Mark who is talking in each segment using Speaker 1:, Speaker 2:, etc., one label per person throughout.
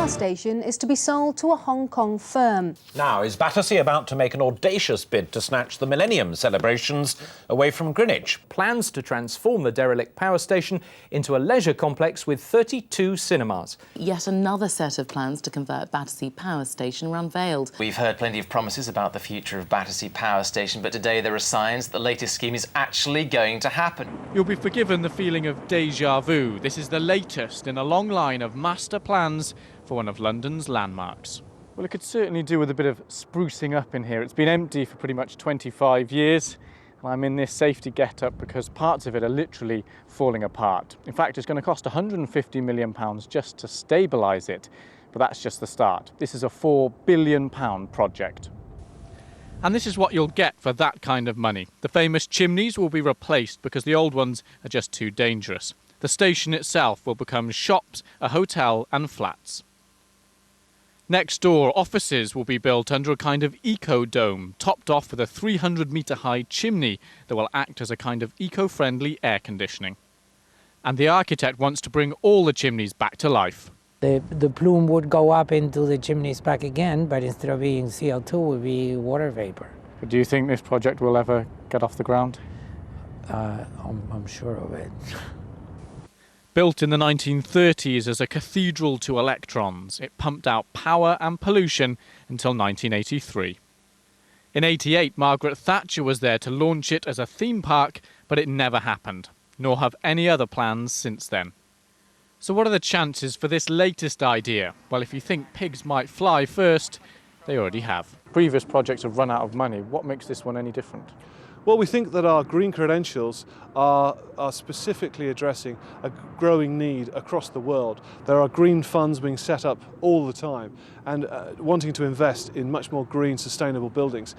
Speaker 1: power station is to be sold to a Hong Kong firm.
Speaker 2: Now, is Battersea about to make an audacious bid to snatch the Millennium celebrations away from Greenwich?
Speaker 3: Plans to transform the derelict power station into a leisure complex with 32 cinemas.
Speaker 4: Yet another set of plans to convert Battersea Power Station were unveiled.
Speaker 5: We've heard plenty of promises about the future of Battersea Power Station, but today there are signs that the latest scheme is actually going to happen.
Speaker 6: You'll be forgiven the feeling of déjà vu. This is the latest in a long line of master plans for one of London's landmarks.
Speaker 7: Well, it could certainly do with a bit of sprucing up in here. It's been empty for pretty much 25 years. And I'm in this safety get-up because parts of it are literally falling apart. In fact, it's going to cost £150 million just to stabilise it. But that's just the start. This is a £4 billion project.
Speaker 6: And this is what you'll get for that kind of money. The famous chimneys will be replaced because the old ones are just too dangerous. The station itself will become shops, a hotel and flats. Next door, offices will be built under a kind of eco-dome, topped off with a 300-metre-high chimney that will act as a kind of eco-friendly air conditioning. And the architect wants to bring all the chimneys back to life.
Speaker 8: The plume would go up into the chimneys back again, but instead of being CO2, it would be water vapor.
Speaker 7: But do you think this project will ever get off the ground?
Speaker 8: I'm sure of it.
Speaker 6: Built in the 1930s as a cathedral to electrons, it pumped out power and pollution until 1983. In '88, Margaret Thatcher was there to launch it as a theme park, but it never happened, nor have any other plans since then. So what are the chances for this latest idea? Well, if you think pigs might fly first, they already have.
Speaker 7: Previous projects have run out of money. What makes this one any different?
Speaker 9: Well, we think that our green credentials are specifically addressing a growing need across the world. There are green funds being set up all the time and wanting to invest in much more green, sustainable buildings.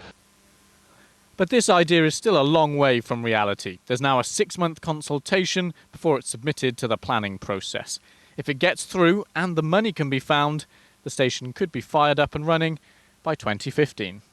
Speaker 6: But this idea is still a long way from reality. There's now a 6-month consultation before it's submitted to the planning process. If it gets through and the money can be found, the station could be fired up and running by 2015.